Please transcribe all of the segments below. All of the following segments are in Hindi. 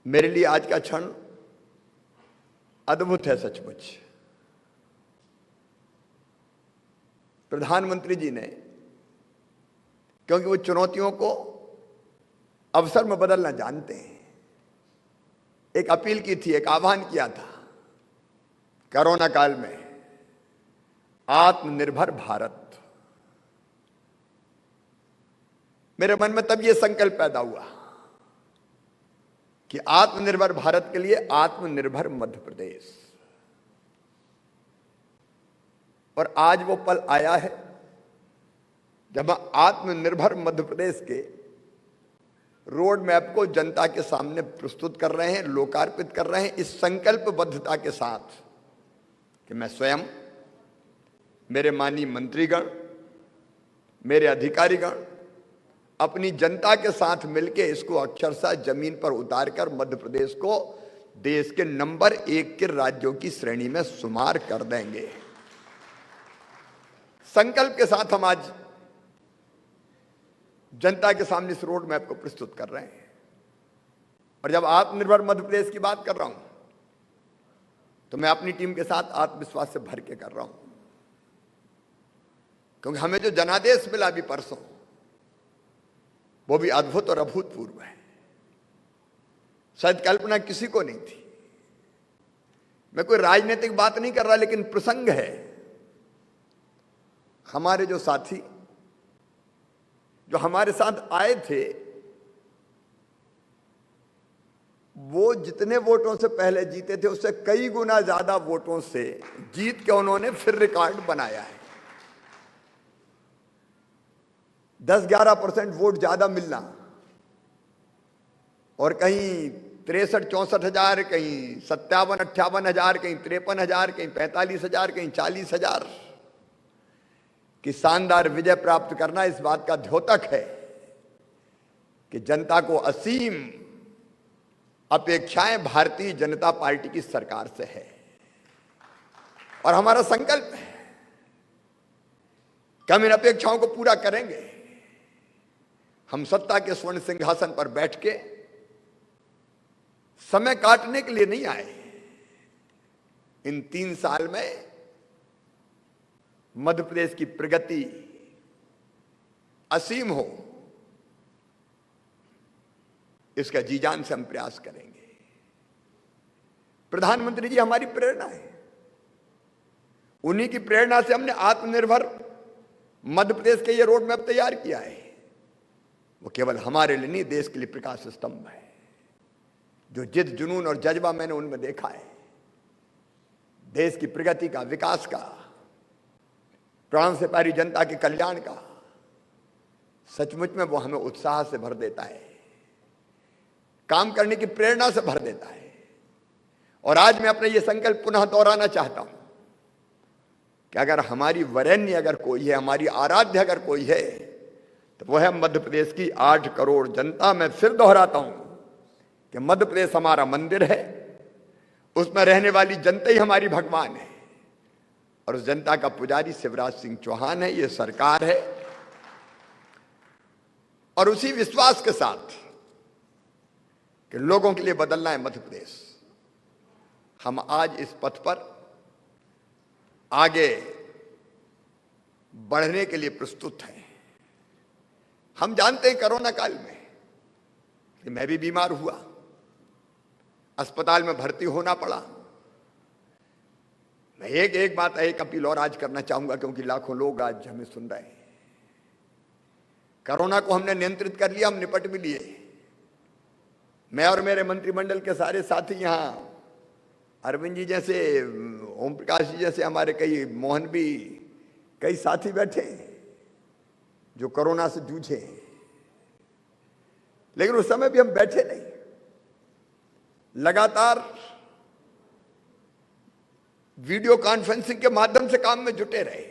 मेरे लिए आज का क्षण अद्भुत है सचमुच। प्रधानमंत्री जी ने, क्योंकि वो चुनौतियों को अवसर में बदलना जानते हैं, एक अपील की थी, एक आह्वान किया था कोरोना काल में, आत्मनिर्भर भारत। मेरे मन में तब ये संकल्प पैदा हुआ कि आत्मनिर्भर भारत के लिए आत्मनिर्भर मध्य प्रदेश। और आज वो पल आया है जब हम आत्मनिर्भर मध्य प्रदेश के रोड मैप को जनता के सामने प्रस्तुत कर रहे हैं, लोकार्पित कर रहे हैं, इस संकल्पबद्धता के साथ कि मैं स्वयं, मेरे माननीय मंत्रीगण, मेरे अधिकारीगण अपनी जनता के साथ मिलकर इसको अक्षरशः जमीन पर उतारकर मध्य प्रदेश को देश के नंबर 1 के राज्यों की श्रेणी में शुमार कर देंगे। संकल्प के साथ हम आज जनता के सामने इस रोड मैप को प्रस्तुत कर रहे हैं। और जब आत्मनिर्भर मध्य प्रदेश की बात कर रहा हूं तो मैं अपनी टीम के साथ आत्मविश्वास से भर के कर रहा हूं, क्योंकि हमें जो जनादेश मिला अभी परसों, वो भी अद्भुत और अभूतपूर्व है। शायद कल्पना किसी को नहीं थी। मैं कोई राजनीतिक बात नहीं कर रहा, लेकिन प्रसंग है। हमारे जो साथी जो हमारे साथ आए थे, वो जितने वोटों से पहले जीते थे उससे कई गुना ज्यादा वोटों से जीत के उन्होंने फिर रिकॉर्ड बनाया है। 10-11% वोट ज्यादा मिलना, और कहीं 63-64 हजार, कहीं 57-58 हजार, कहीं 53 हजार, कहीं 45 हजार, कहीं 40 हजार की शानदार विजय प्राप्त करना इस बात का द्योतक है कि जनता को असीम अपेक्षाएं भारतीय जनता पार्टी की सरकार से है। और हमारा संकल्प है कि हम इन अपेक्षाओं को पूरा करेंगे। हम सत्ता के स्वर्ण सिंहासन पर बैठ के समय काटने के लिए नहीं आए। इन 3 साल में मध्य प्रदेश की प्रगति असीम हो, इसका जी जान से हम प्रयास करेंगे। प्रधानमंत्री जी हमारी प्रेरणा है। उन्हीं की प्रेरणा से हमने आत्मनिर्भर मध्य प्रदेश के ये रोड मैप तैयार किया है। वो केवल हमारे लिए नहीं, देश के लिए प्रकाश स्तंभ है। जो जिद, जुनून और जज्बा मैंने उनमें देखा है, देश की प्रगति का, विकास का, प्राण से प्यारी जनता के कल्याण का, सचमुच में वो हमें उत्साह से भर देता है, काम करने की प्रेरणा से भर देता है। और आज मैं अपना ये संकल्प पुनः दोहराना चाहता हूं कि अगर हमारी वरेण्य अगर कोई है, हमारी आराध्य अगर कोई है, तो वह है मध्य प्रदेश की 8 करोड़ जनता। मैं फिर दोहराता हूं कि मध्य प्रदेश हमारा मंदिर है, उसमें रहने वाली जनता ही हमारी भगवान है, और उस जनता का पुजारी शिवराज सिंह चौहान है, ये सरकार है। और उसी विश्वास के साथ कि लोगों के लिए बदलना है मध्य प्रदेश, हम आज इस पथ पर आगे बढ़ने के लिए प्रस्तुत हैं। हम जानते हैं कोरोना काल में कि मैं भी बीमार हुआ, अस्पताल में भर्ती होना पड़ा। मैं एक बात, एक अपील और आज करना चाहूंगा, क्योंकि लाखों लोग आज हमें सुन रहे हैं। कोरोना को हमने नियंत्रित कर लिया, हम निपट भी लिए। मैं और मेरे मंत्रिमंडल के सारे साथी, यहां अरविंद जी जैसे, ओम प्रकाश जी जैसे, हमारे कई, मोहन भी, कई साथी बैठे जो कोरोना से जूझे। लेकिन उस समय भी हम बैठे नहीं, लगातार वीडियो कॉन्फ्रेंसिंग के माध्यम से काम में जुटे रहे।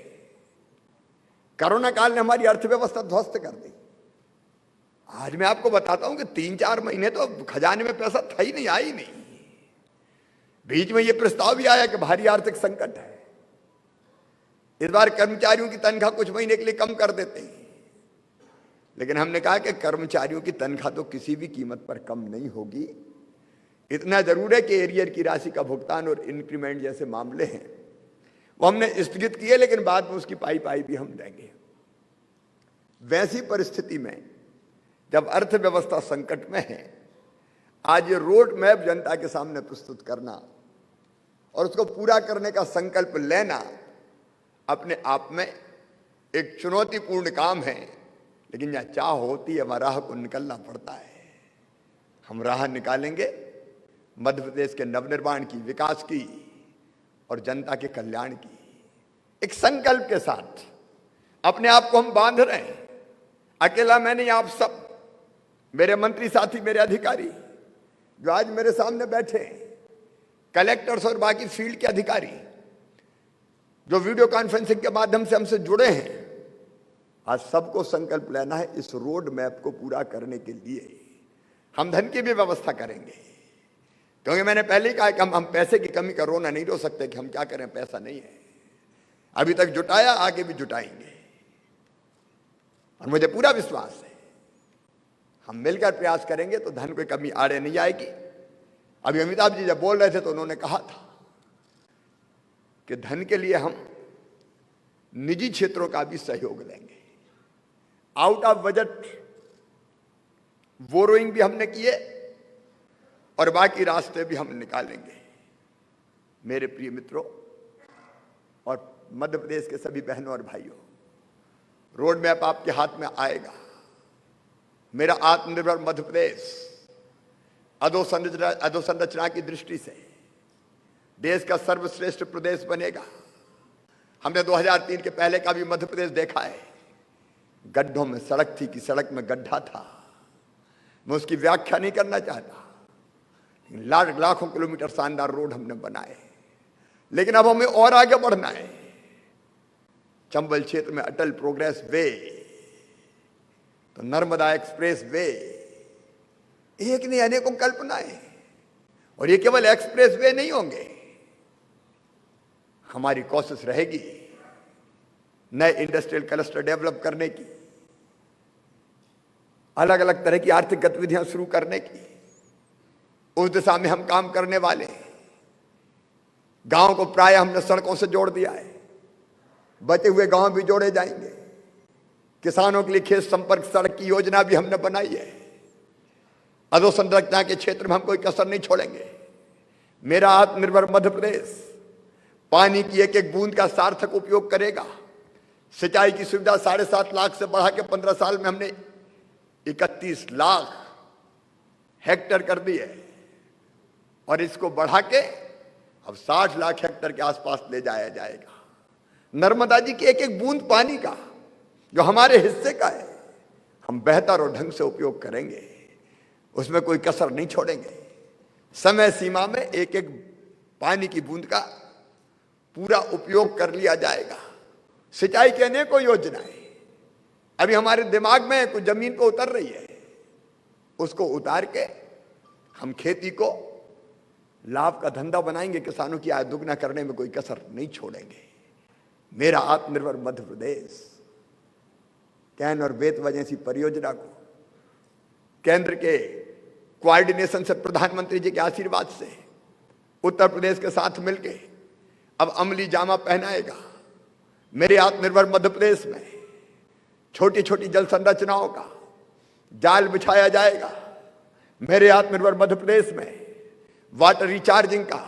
कोरोना काल ने हमारी अर्थव्यवस्था ध्वस्त कर दी। आज मैं आपको बताता हूं कि 3-4 महीने तो खजाने में पैसा था ही नहीं, आई नहीं। बीच में यह प्रस्ताव भी आया कि भारी आर्थिक संकट है, इस बार कर्मचारियों की तनख्वाह कुछ महीने के लिए कम कर देते हैं। लेकिन हमने कहा कि कर्मचारियों की तनख्वाह तो किसी भी कीमत पर कम नहीं होगी, इतना जरूर है कि एरियर की राशि का भुगतान और इंक्रीमेंट जैसे मामले हैं वो हमने स्थगित किए, लेकिन बाद में उसकी पाई भी हम देंगे। वैसी परिस्थिति में जब अर्थव्यवस्था संकट में है, आज ये रोड मैप जनता के सामने प्रस्तुत करना और उसको पूरा करने का संकल्प लेना अपने आप में एक चुनौतीपूर्ण काम है, लेकिन यह चाह होती है वह राह को निकलना पड़ता है। हम राह निकालेंगे मध्य प्रदेश के नवनिर्माण की, विकास की और जनता के कल्याण की। एक संकल्प के साथ अपने आप को हम बांध रहे हैं। अकेला मैं नहीं, आप सब, मेरे मंत्री साथी, मेरे अधिकारी जो आज मेरे सामने बैठे हैं, कलेक्टर्स और बाकी फील्ड के अधिकारी जो वीडियो कॉन्फ्रेंसिंग के माध्यम से हमसे जुड़े हैं, आज सबको संकल्प लेना है इस रोड मैप को पूरा करने के लिए। हम धन की भी व्यवस्था करेंगे, क्योंकि मैंने पहले ही कहा कि हम पैसे की कमी का रोना नहीं रो सकते कि हम क्या करें, पैसा नहीं है। अभी तक जुटाया, आगे भी जुटाएंगे और मुझे पूरा विश्वास है हम मिलकर प्रयास करेंगे तो धन कोई कमी आड़े नहीं आएगी। अभी अमिताभ जी जब बोल रहे थे तो उन्होंने कहा था कि धन के लिए हम निजी क्षेत्रों का भी सहयोग लेंगे। आउट ऑफ बजट बोरोइंग भी हमने किए और बाकी रास्ते भी हम निकालेंगे। मेरे प्रिय मित्रों और मध्य प्रदेश के सभी बहनों और भाइयों, रोड मैप आपके हाथ में आएगा। मेरा आत्मनिर्भर मध्य प्रदेश अधोसंरचना की दृष्टि से देश का सर्वश्रेष्ठ प्रदेश बनेगा। हमने 2003 के पहले का भी मध्य प्रदेश देखा है। गड्ढों में सड़क थी कि सड़क में गड्ढा था, मैं उसकी व्याख्या नहीं करना चाहता। लाखों किलोमीटर शानदार रोड हमने बनाए, लेकिन अब हमें और आगे बढ़ना है। चंबल क्षेत्र में अटल प्रोग्रेस वे, तो नर्मदा एक्सप्रेस वे, एक नहीं अनेकों कल्पनाएं, और ये केवल एक्सप्रेस वे नहीं होंगे। हमारी कोशिश रहेगी नए इंडस्ट्रियल क्लस्टर डेवलप करने की, अलग अलग तरह की आर्थिक गतिविधियां शुरू करने की। उस दिशा में हम काम करने वाले हैं। गांव को प्राय हमने सड़कों से जोड़ दिया है, बचे हुए गांव भी जोड़े जाएंगे। किसानों के लिए खेत संपर्क सड़क की योजना भी हमने बनाई है। अधोसंरचना के क्षेत्र में हम कोई कसर नहीं छोड़ेंगे। मेरा आत्मनिर्भर मध्य प्रदेश पानी की एक एक बूंद का सार्थक उपयोग करेगा। सिंचाई की सुविधा 7.5 लाख से बढ़ा के 15 साल में हमने 31 लाख हेक्टेयर कर दी है, और इसको बढ़ा के अब 60 लाख हेक्टेयर के आसपास ले जाया जाएगा। नर्मदा जी की एक एक बूंद पानी का जो हमारे हिस्से का है, हम बेहतर और ढंग से उपयोग करेंगे, उसमें कोई कसर नहीं छोड़ेंगे। समय सीमा में एक एक पानी की बूंद का पूरा उपयोग कर लिया जाएगा। सिंचाई की अनेकों योजनाएं अभी हमारे दिमाग में कुछ जमीन को उतर रही है, उसको उतार के हम खेती को लाभ का धंधा बनाएंगे। किसानों की आय दुगना करने में कोई कसर नहीं छोड़ेंगे। मेरा आत्मनिर्भर मध्य प्रदेश कैन और बेतवा जैसी परियोजना को केंद्र के कोऑर्डिनेशन से, प्रधानमंत्री जी के आशीर्वाद से उत्तर प्रदेश के साथ मिलके अब अमली जामा पहनाएगा। मेरे आत्मनिर्भर मध्य प्रदेश में छोटी छोटी जल संरचनाओं का जाल बिछाया जाएगा। मेरे आत्मनिर्भर मध्य प्रदेश में वाटर रिचार्जिंग का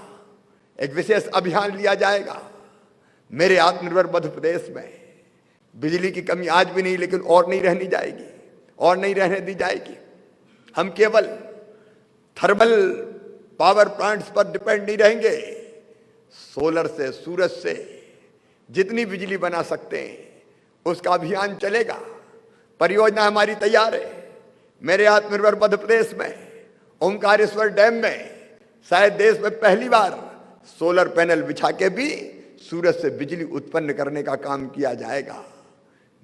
एक विशेष अभियान लिया जाएगा। मेरे आत्मनिर्भर मध्य प्रदेश में बिजली की कमी आज भी नहीं, लेकिन और नहीं रहनी जाएगी, और नहीं रहने दी जाएगी। हम केवल थर्मल पावर प्लांट्स पर डिपेंड नहीं रहेंगे। सोलर से, सूरज से जितनी बिजली बना सकते हैं उसका अभियान चलेगा। परियोजना हमारी तैयार है। मेरे आत्मनिर्भर मध्य प्रदेश में ओंकारेश्वर डैम में शायद देश में पहली बार सोलर पैनल बिछा के भी सूरज से बिजली उत्पन्न करने का काम किया जाएगा।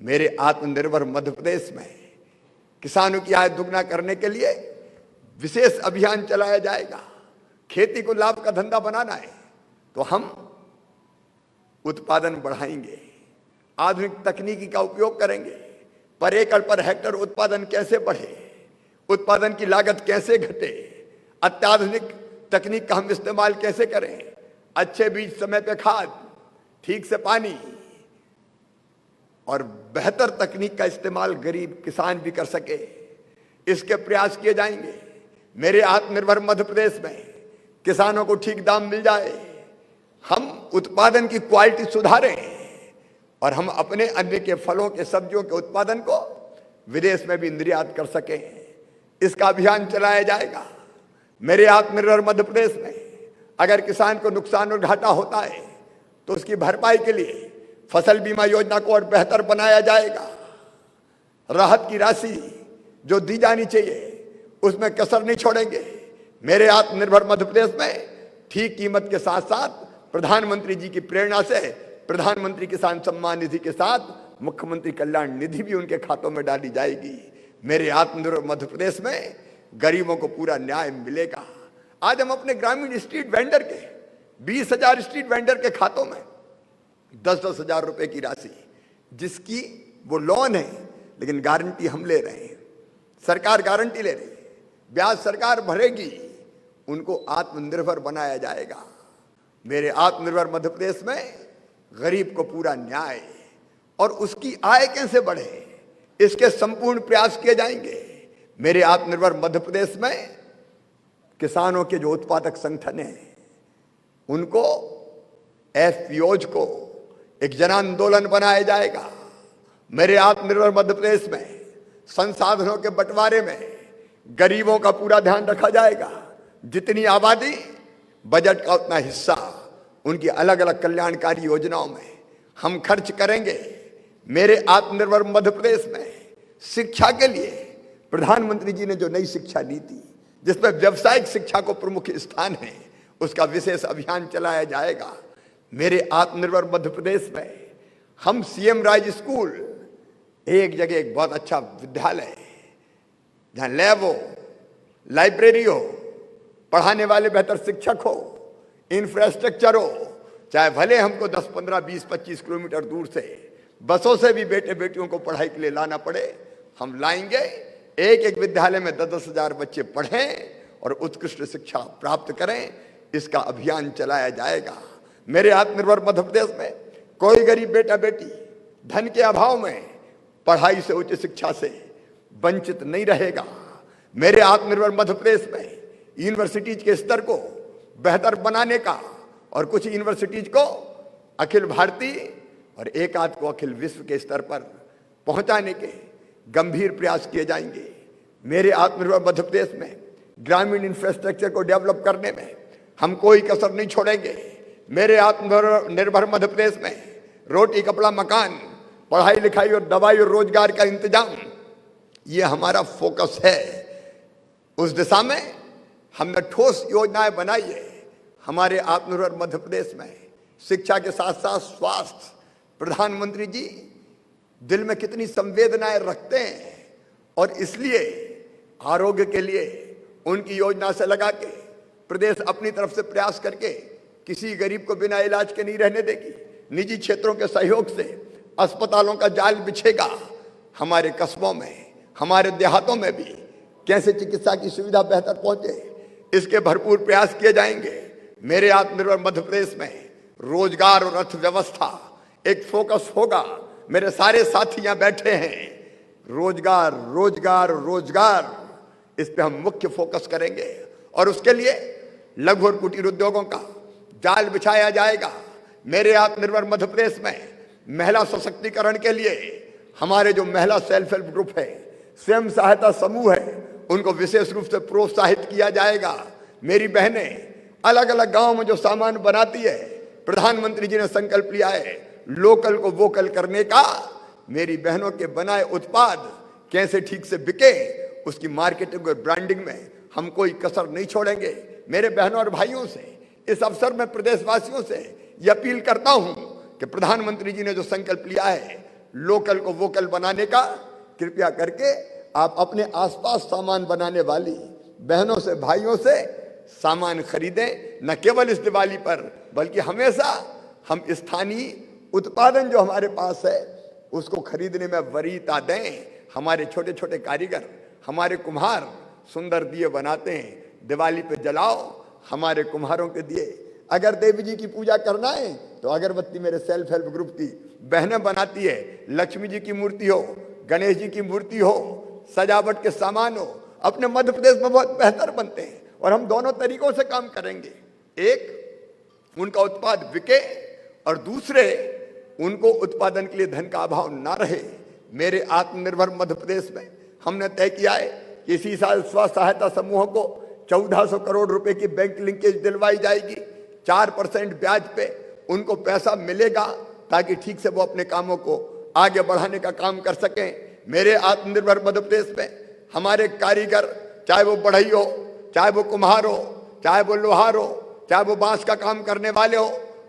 मेरे आत्मनिर्भर मध्य प्रदेश में किसानों की आय दुगना करने के लिए विशेष अभियान चलाया जाएगा। खेती को लाभ का धंधा बनाना है तो हम उत्पादन बढ़ाएंगे, आधुनिक तकनीकी का उपयोग करेंगे। पर एकड़ पर हेक्टेयर उत्पादन कैसे बढ़े, उत्पादन की लागत कैसे घटे, अत्याधुनिक तकनीक का हम इस्तेमाल कैसे करें, अच्छे बीज, समय पे खाद, ठीक से पानी और बेहतर तकनीक का इस्तेमाल गरीब किसान भी कर सके, इसके प्रयास किए जाएंगे। मेरे आत्मनिर्भर मध्य प्रदेश में किसानों को ठीक दाम मिल जाए, हम उत्पादन की क्वालिटी सुधारें और हम अपने अन्न के फलों के सब्जियों के उत्पादन को विदेश में भी निर्यात कर सकें, इसका अभियान चलाया जाएगा। मेरे आत्मनिर्भर मध्य प्रदेश में अगर किसान को नुकसान और घाटा होता है तो उसकी भरपाई के लिए फसल बीमा योजना को और बेहतर बनाया जाएगा। राहत की राशि जो दी जानी चाहिए उसमें कसर नहीं छोड़ेंगे। मेरे आत्मनिर्भर मध्य प्रदेश में ठीक कीमत के साथ साथ प्रधानमंत्री जी की प्रेरणा से प्रधानमंत्री किसान सम्मान निधि के साथ मुख्यमंत्री कल्याण निधि भी उनके खातों में डाली जाएगी। मेरे आत्मनिर्भर मध्य प्रदेश में गरीबों को पूरा न्याय मिलेगा। आज हम अपने ग्रामीण स्ट्रीट वेंडर के 20,000 स्ट्रीट वेंडर के खातों में 10-10 हजार रुपए की राशि, जिसकी वो लोन है लेकिन गारंटी हम ले रहे हैं, सरकार गारंटी ले रही है, ब्याज सरकार भरेगी, उनको आत्मनिर्भर बनाया जाएगा। मेरे आत्मनिर्भर मध्य प्रदेश में गरीब को पूरा न्याय और उसकी आय कैसे बढ़े, इसके संपूर्ण प्रयास किए जाएंगे। मेरे आत्मनिर्भर मध्य प्रदेश में किसानों के जो उत्पादक संगठन हैं उनको एफपीओज को एक जन आंदोलन बनाया जाएगा। मेरे आत्मनिर्भर मध्य प्रदेश में संसाधनों के बंटवारे में गरीबों का पूरा ध्यान रखा जाएगा। जितनी आबादी बजट का उतना हिस्सा उनकी अलग अलग कल्याणकारी योजनाओं में हम खर्च करेंगे। मेरे आत्मनिर्भर मध्य प्रदेश में शिक्षा के लिए प्रधानमंत्री जी ने जो नई शिक्षा नीति जिसमें व्यावसायिक शिक्षा को प्रमुख स्थान है, उसका विशेष अभियान चलाया जाएगा। मेरे आत्मनिर्भर मध्य प्रदेश में हम सीएम राज स्कूल, एक जगह एक बहुत अच्छा विद्यालय जहां लैब हो, लाइब्रेरी हो, पढ़ाने वाले बेहतर शिक्षक हो, इंफ्रास्ट्रक्चर हो, चाहे भले हमको 10, 15, 20, 25 किलोमीटर दूर से बसों से भी बेटे बेटियों को पढ़ाई के लिए लाना पड़े, हम लाएंगे। एक एक विद्यालय में 10-10 हजार बच्चे पढ़ें और उत्कृष्ट शिक्षा प्राप्त करें, इसका अभियान चलाया जाएगा। मेरे आत्मनिर्भर मध्य प्रदेश में कोई गरीब बेटा बेटी धन के अभाव में पढ़ाई से, उच्च शिक्षा से वंचित नहीं रहेगा। मेरे आत्मनिर्भर मध्य प्रदेश में यूनिवर्सिटीज के स्तर को बेहतर बनाने का और कुछ यूनिवर्सिटीज को अखिल भारतीय और एक आध को अखिल विश्व के स्तर पर पहुंचाने के गंभीर प्रयास किए जाएंगे। मेरे आत्मनिर्भर मध्य प्रदेश में ग्रामीण इंफ्रास्ट्रक्चर को डेवलप करने में हम कोई कसर नहीं छोड़ेंगे। मेरे आत्मनिर्भर मध्य प्रदेश में रोटी, कपड़ा, मकान, पढ़ाई लिखाई और दवाई और रोजगार का इंतजाम, ये हमारा फोकस है। उस दिशा में हमने ठोस योजनाएं बनाई है। हमारे आत्मनिर्भर मध्य प्रदेश में शिक्षा के साथ साथ स्वास्थ्य, प्रधानमंत्री जी दिल में कितनी संवेदनाएं रखते हैं और इसलिए आरोग्य के लिए उनकी योजना से लगा के प्रदेश अपनी तरफ से प्रयास करके किसी गरीब को बिना इलाज के नहीं रहने देगी। निजी क्षेत्रों के सहयोग से अस्पतालों का जाल बिछेगा। हमारे कस्बों में, हमारे देहातों में भी कैसे चिकित्सा की सुविधा बेहतर पहुंचे, इसके भरपूर प्रयास किए जाएंगे। मेरे आत्मनिर्भर मध्य प्रदेश में रोजगार और अर्थव्यवस्था एक फोकस होगा। मेरे सारे साथी यहाँ बैठे हैं, रोजगार रोजगार रोजगार, इस पे हम मुख्य फोकस करेंगे और उसके लिए लघु और कुटीर उद्योगों का जाल बिछाया जाएगा। मेरे आत्मनिर्भर मध्य प्रदेश में महिला सशक्तिकरण के लिए हमारे जो महिला सेल्फ हेल्प ग्रुप है, स्वयं सहायता समूह है, उनको विशेष रूप से प्रोत्साहित किया जाएगा। मेरी बहनें अलग अलग गांव में जो सामान बनाती है, प्रधानमंत्री जी ने संकल्प लिया है लोकल को वोकल करने का। मेरी बहनों के बनाए उत्पाद कैसे ठीक से बिके, उसकी मार्केटिंग और ब्रांडिंग में हम कोई कसर नहीं छोड़ेंगे। मेरे बहनों और भाइयों से इस अवसर में प्रदेशवासियों से यह अपील करता हूं कि प्रधानमंत्री जी ने जो संकल्प लिया है लोकल को वोकल बनाने का, कृपया करके आप अपने आसपास सामान बनाने वाली बहनों से, भाइयों से सामान खरीदें। न केवल इस दिवाली पर बल्कि हमेशा हम स्थानीय उत्पादन जो हमारे पास है उसको खरीदने में वरीयता दें। हमारे छोटे छोटे कारीगर, हमारे कुम्हार सुंदर दिए बनाते हैं, दिवाली पे जलाओ, हमारे कुम्हारों के दिए। अगर देवी जी की पूजा करना है तो अगरबत्ती मेरे सेल्फ हेल्प ग्रुप की बहनें बनाती है। लक्ष्मी जी की मूर्ति हो, गणेश जी की मूर्ति हो, सजावट के सामान हो, अपने मध्य प्रदेश में बहुत बेहतर बनते हैं। और हम दोनों तरीकों से काम करेंगे, एक उनका उत्पाद बिके और दूसरे उनको उत्पादन के लिए धन का अभाव ना रहे। मेरे आत्मनिर्भर मध्य प्रदेश में हमने तय किया है कि इसी साल स्व सहायता समूहों को 1400 करोड़ रुपए की बैंक लिंकेज दिलवाई जाएगी। 4% ब्याज पे उनको पैसा मिलेगा ताकि ठीक से वो अपने कामों को आगे बढ़ाने का काम कर सकें। मेरे आत्मनिर्भर मध्य प्रदेश में हमारे कारीगर, चाहे वो बढ़ई हो, चाहे वो कुम्हार हो, चाहे वो लोहार हो, चाहे वो बांस का काम करने वाले हो,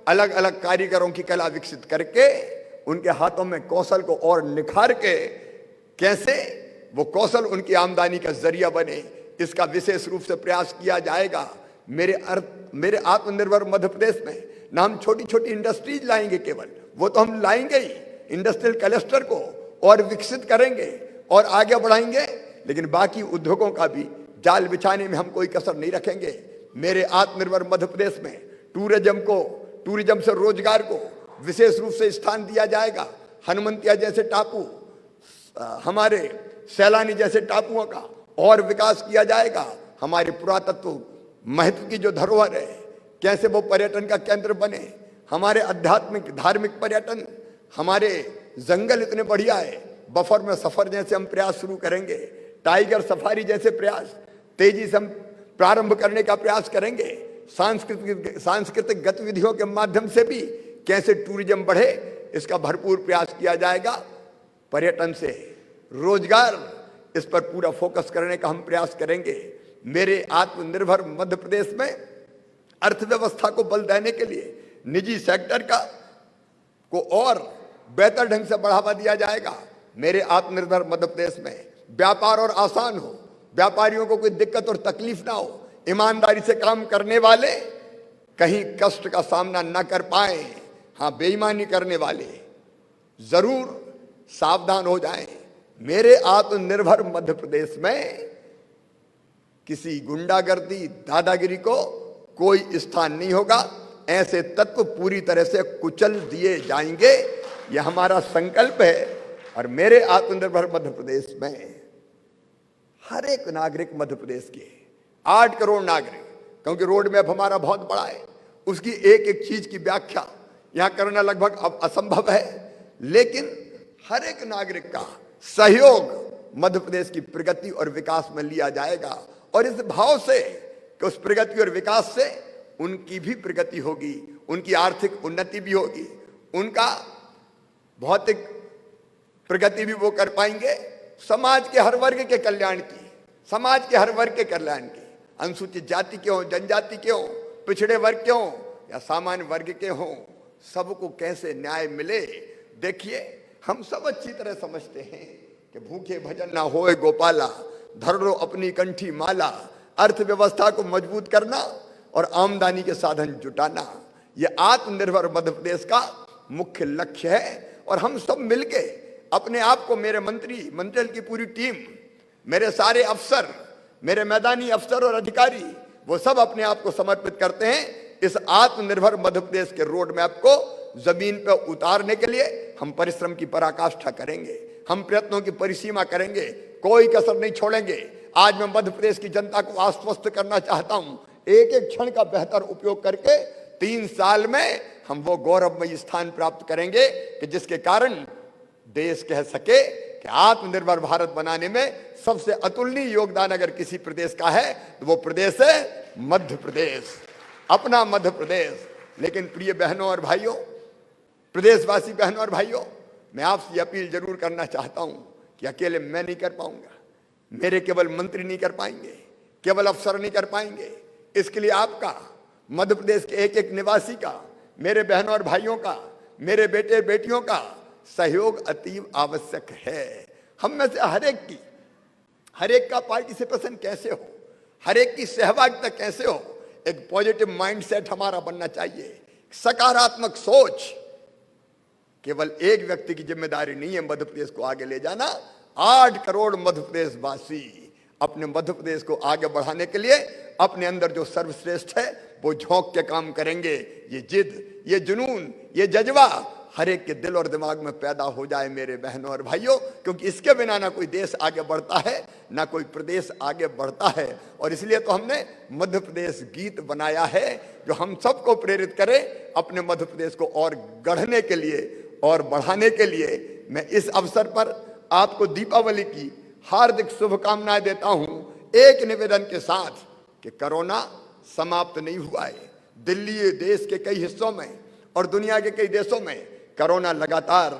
अलग अलग कारीगरों की कला विकसित करके उनके हाथों में कौशल को और निखार के कैसे वो कौशल उनकी आमदनी का जरिया बने, इसका विशेष रूप से प्रयास किया जाएगा। मेरे आत्मनिर्भर मध्य प्रदेश में ना हम छोटी छोटी इंडस्ट्रीज लाएंगे, केवल वो तो हम लाएंगे ही, इंडस्ट्रियल क्लस्टर को और विकसित करेंगे और आगे बढ़ाएंगे, लेकिन बाकी उद्योगों का भी जाल बिछाने में हम कोई कसर नहीं रखेंगे। मेरे आत्मनिर्भर मध्य प्रदेश में टूरिज्म से रोजगार को विशेष रूप से स्थान दिया जाएगा। हनुमंतिया जैसे टापू, हमारे सैलानी जैसे टापुओं का और विकास किया जाएगा। हमारे पुरातत्व महत्व की जो धरोहर है, कैसे वो पर्यटन का केंद्र बने। हमारे आध्यात्मिक धार्मिक पर्यटन, हमारे जंगल इतने बढ़िया है, बफर में सफर जैसे हम प्रयास शुरू करेंगे। टाइगर सफारी जैसे प्रयास तेजी से हम प्रारंभ करने का प्रयास करेंगे। सांस्कृतिक गतिविधियों के माध्यम से भी कैसे टूरिज्म बढ़े, इसका भरपूर प्रयास किया जाएगा। पर्यटन से रोजगार, इस पर पूरा फोकस करने का हम प्रयास करेंगे। मेरे आत्मनिर्भर मध्य प्रदेश में अर्थव्यवस्था को बल देने के लिए निजी सेक्टर को और बेहतर ढंग से बढ़ावा दिया जाएगा। मेरे आत्मनिर्भर मध्य प्रदेश में व्यापार और आसान हो, व्यापारियों को कोई दिक्कत और तकलीफ ना हो, ईमानदारी से काम करने वाले कहीं कष्ट का सामना ना कर पाए। हाँ, बेईमानी करने वाले जरूर सावधान हो जाएं। मेरे आत्मनिर्भर मध्य प्रदेश में किसी गुंडागर्दी, दादागिरी को कोई स्थान नहीं होगा। ऐसे तत्व पूरी तरह से कुचल दिए जाएंगे, यह हमारा संकल्प है। और मेरे आत्मनिर्भर मध्य प्रदेश में हर एक नागरिक मध्य प्रदेश के 8 करोड़ नागरिक, क्योंकि रोड मैप हमारा बहुत बड़ा है, उसकी एक एक चीज की व्याख्या यहां करना लगभग अब असंभव है, लेकिन हर एक नागरिक का सहयोग मध्य प्रदेश की प्रगति और विकास में लिया जाएगा। और इस भाव से कि उस प्रगति और विकास से उनकी भी प्रगति होगी, उनकी आर्थिक उन्नति भी होगी, उनका भौतिक प्रगति भी वो कर पाएंगे। समाज के हर वर्ग के कल्याण की, समाज के हर वर्ग के कल्याण की, अनुसूचित जाति के हों, जनजाति के हों, पिछड़े वर्ग के हों या सामान्य वर्ग के हों, सबको कैसे न्याय मिले। देखिए, हम सब अच्छी तरह समझते हैं कि भूखे भजन ना होए गोपाला, धर लो अपनी कंठी माला। अर्थव्यवस्था को मजबूत करना और आमदनी के साधन जुटाना, यह आत्मनिर्भर मध्य प्रदेश का मुख्य लक्ष्य है। और हम सब मिलके अपने आप को, मेरे मंत्रिमंडल की पूरी टीम, मेरे सारे अफसर, मेरे मैदानी अफसर और अधिकारी, वो सब अपने आप को समर्पित करते हैं इस आत्मनिर्भर मध्य प्रदेश के रोड मैप को जमीन पर उतारने के लिए। हम परिश्रम की पराकाष्ठा करेंगे, हम प्रयत्नों की परिसीमा करेंगे, कोई कसर नहीं छोड़ेंगे। आज मैं मध्य प्रदेश की जनता को आश्वस्त करना चाहता हूं, एक एक क्षण का बेहतर उपयोग करके 3 साल में हम वो गौरवमयी स्थान प्राप्त करेंगे कि जिसके कारण देश कह सके कि आत्मनिर्भर भारत बनाने में सबसे अतुलनीय योगदान अगर किसी प्रदेश का है तो वो प्रदेश है मध्य प्रदेश, अपना मध्य प्रदेश। लेकिन प्रिय बहनों और भाइयों, प्रदेशवासी बहनों और भाइयों, मैं आपसे अपील जरूर करना चाहता हूं कि अकेले मैं नहीं कर पाऊंगा, मेरे केवल मंत्री नहीं कर पाएंगे, केवल अफसर नहीं कर पाएंगे। इसके लिए आपका, मध्य प्रदेश के एक एक निवासी का, मेरे बहनों और भाइयों का, मेरे बेटे बेटियों का सहयोग अतीव आवश्यक है। हम में से हर एक का पार्टिसिपेशन कैसे हो, हर एक की सहभागिता कैसे हो, एक पॉजिटिव माइंडसेट हमारा बनना चाहिए, सकारात्मक सोच। केवल एक व्यक्ति की जिम्मेदारी नहीं है मध्य प्रदेश को आगे ले जाना। 8 करोड़ मध्य प्रदेश वासी अपने मध्य प्रदेश को आगे बढ़ाने के लिए अपने अंदर जो सर्वश्रेष्ठ है वो झोंक के काम करेंगे। ये जिद, ये जुनून, ये जज्बा हर एक के दिल और दिमाग में पैदा हो जाए मेरे बहनों और भाइयों, क्योंकि इसके बिना ना कोई देश आगे बढ़ता है, ना कोई प्रदेश आगे बढ़ता है। और इसलिए तो हमने मध्य प्रदेश गीत बनाया है जो हम सबको प्रेरित करे अपने मध्य प्रदेश को और गढ़ने के लिए और बढ़ाने के लिए। मैं इस अवसर पर आपको दीपावली की हार्दिक शुभकामनाएं देता हूं, एक निवेदन के साथ कि कोरोना समाप्त नहीं हुआ है। दिल्ली, देश के कई हिस्सों में और दुनिया के कई देशों में कोरोना लगातार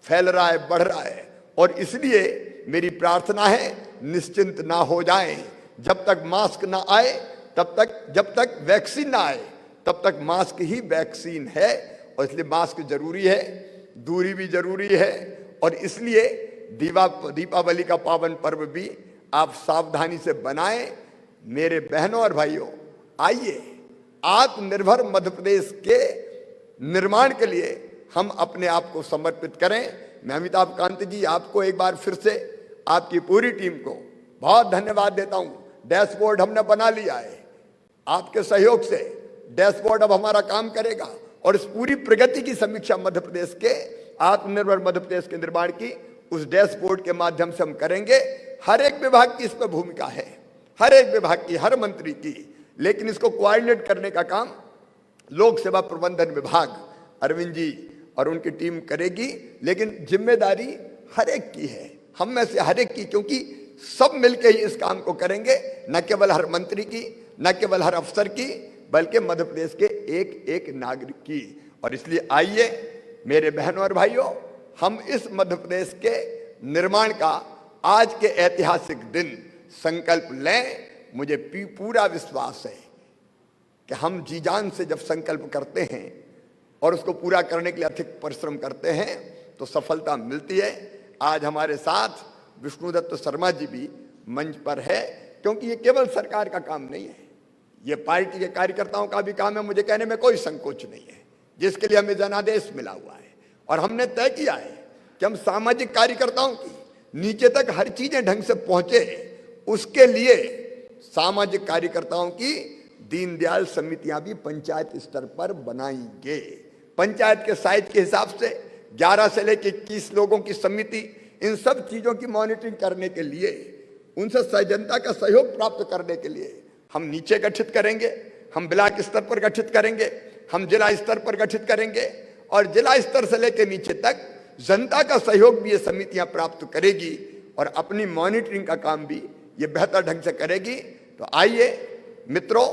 फैल रहा है, बढ़ रहा है। और इसलिए मेरी प्रार्थना है निश्चिंत ना हो जाएं। जब तक मास्क ना आए तब तक, जब तक वैक्सीन ना आए तब तक मास्क ही वैक्सीन है। और इसलिए मास्क जरूरी है, दूरी भी जरूरी है। और इसलिए दीपावली का पावन पर्व भी आप सावधानी से बनाएं। मेरे बहनों और भाइयों, आइए आत्मनिर्भर मध्य प्रदेश के निर्माण के लिए हम अपने आप को समर्पित करें। मैं अमिताभ कांत जी आपको एक बार फिर से, आपकी पूरी टीम को बहुत धन्यवाद देता हूं। डैशबोर्ड हमने बना लिया है, आपके सहयोग से डैशबोर्ड अब हमारा काम करेगा और इस पूरी प्रगति की समीक्षा मध्य प्रदेश के, आत्मनिर्भर मध्य प्रदेश के निर्माण की उस डैशबोर्ड के माध्यम से हम करेंगे। हर एक विभाग की इस पर भूमिका है, हर एक विभाग की, हर मंत्री की, लेकिन इसको कोऑर्डिनेट करने का काम लोक सेवा प्रबंधन विभाग अरविंद जी और उनकी टीम करेगी। लेकिन जिम्मेदारी हर एक की है, हम में से हर एक की, क्योंकि सब मिलकर ही इस काम को करेंगे, न केवल हर मंत्री की, न केवल हर अफसर की, बल्कि मध्य प्रदेश के एक एक नागरिक की। और इसलिए आइए मेरे बहनों और भाइयों, हम इस मध्य प्रदेश के निर्माण का आज के ऐतिहासिक दिन संकल्प लें। मुझे पूरा विश्वास है कि हम जी जान से जब संकल्प करते हैं और उसको पूरा करने के लिए अधिक परिश्रम करते हैं तो सफलता मिलती है। आज हमारे साथ विष्णुदत्त शर्मा जी भी मंच पर है, क्योंकि ये केवल सरकार का काम नहीं है, ये पार्टी के कार्यकर्ताओं का भी काम है। मुझे कहने में कोई संकोच नहीं है, जिसके लिए हमें जनादेश मिला हुआ है। और हमने तय किया है कि हम सामाजिक कार्यकर्ताओं की नीचे तक हर चीजें ढंग से पहुंचे, उसके लिए सामाजिक कार्यकर्ताओं की दीनदयाल समितियां भी पंचायत स्तर पर बनाएंगे। पंचायत के साइज के हिसाब से 11 से लेकर 21 लोगों की समिति, इन सब चीजों की मॉनिटरिंग करने के लिए, उनसे जनता का सहयोग प्राप्त करने के लिए हम नीचे गठित करेंगे, हम ब्लॉक स्तर पर गठित करेंगे, हम जिला स्तर पर गठित करेंगे और जिला स्तर से लेकर नीचे तक जनता का सहयोग भी ये समितियां प्राप्त करेगी और अपनी मॉनिटरिंग का काम भी ये बेहतर ढंग से करेगी। तो आइए मित्रों,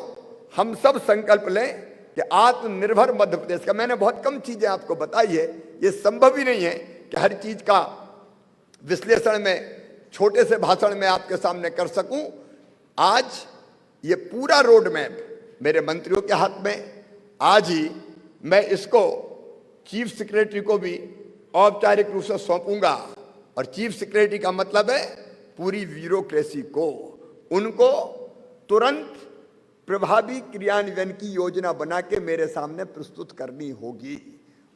हम सब संकल्प लें कि आत्मनिर्भर मध्य प्रदेश का, मैंने बहुत कम चीजें आपको बताई है, ये संभव ही नहीं है कि हर चीज का विश्लेषण में छोटे से भाषण में आपके सामने कर सकूं। आज ये पूरा रोड मैप मेरे मंत्रियों के हाथ में, आज ही मैं इसको चीफ सेक्रेटरी को भी औपचारिक रूप से सौंपूंगा। और चीफ सेक्रेटरी का मतलब है पूरी ब्यूरोक्रेसी को, उनको तुरंत प्रभावी क्रियान्वयन की योजना बना के मेरे सामने प्रस्तुत करनी होगी।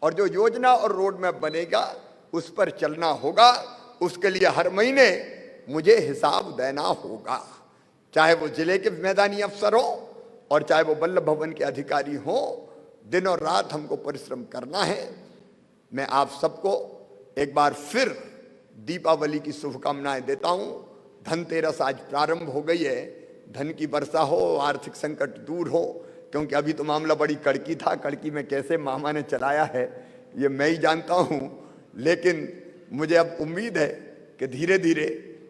और जो योजना और रोड मैप बनेगा उस पर चलना होगा। उसके लिए हर महीने मुझे हिसाब देना होगा, चाहे वो जिले के मैदानी अफसर हो और चाहे वो वल्लभ भवन के अधिकारी हो। दिन और रात हमको परिश्रम करना है। मैं आप सबको एक बार फिर दीपावली की शुभकामनाएं देता हूं। धनतेरस आज प्रारंभ हो गई है, धन की वर्षा हो, आर्थिक संकट दूर हो, क्योंकि अभी तो मामला बड़ी कड़की था। कड़की में कैसे मामा ने चलाया है ये मैं ही जानता हूं, लेकिन मुझे अब उम्मीद है कि धीरे धीरे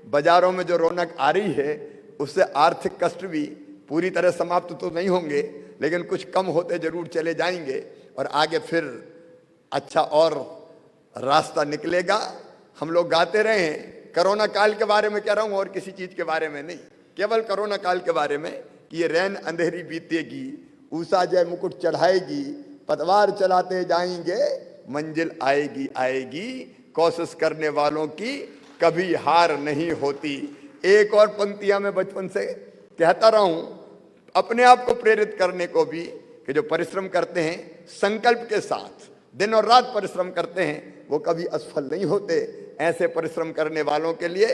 बाजारों में जो रौनक आ रही है उससे आर्थिक कष्ट भी पूरी तरह समाप्त तो नहीं होंगे, लेकिन कुछ कम होते जरूर चले जाएंगे और आगे फिर अच्छा और रास्ता निकलेगा। हम लोग गाते रहे हैं, कोरोना काल के बारे में कह रहा हूं और किसी चीज के बारे में नहीं, केवल कोरोना काल के बारे में कि ये रैन अंधेरी बीतेगी, उषा जय मुकुट चढ़ाएगी, पतवार चलाते जाएंगे, मंजिल आएगी आएगी, कोशिश करने वालों की कभी हार नहीं होती। एक और पंक्तियां मैं बचपन से कहता रहा हूं, अपने आप को प्रेरित करने को भी, कि जो परिश्रम करते हैं संकल्प के साथ, दिन और रात परिश्रम करते हैं, वो कभी असफल नहीं होते। ऐसे परिश्रम करने वालों के लिए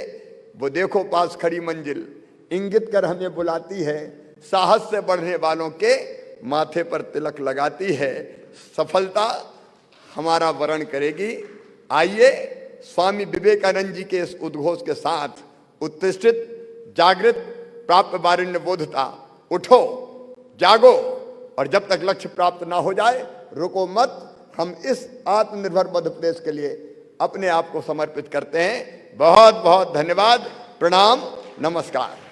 वो देखो पास खड़ी मंजिल इंगित कर हमें बुलाती है, साहस से बढ़ने वालों के माथे पर तिलक लगाती है। सफलता हमारा वरण करेगी। आइए स्वामी विवेकानंद जी के इस उद्घोष के साथ उत्तिष्ठित, जागृत, प्राप्त वारिण्य बोधता, उठो, जागो, और जब तक लक्ष्य प्राप्त ना हो जाए रुको मत। हम इस आत्मनिर्भर मध्य प्रदेश के लिए अपने आप को समर्पित करते हैं। बहुत बहुत धन्यवाद। प्रणाम, नमस्कार।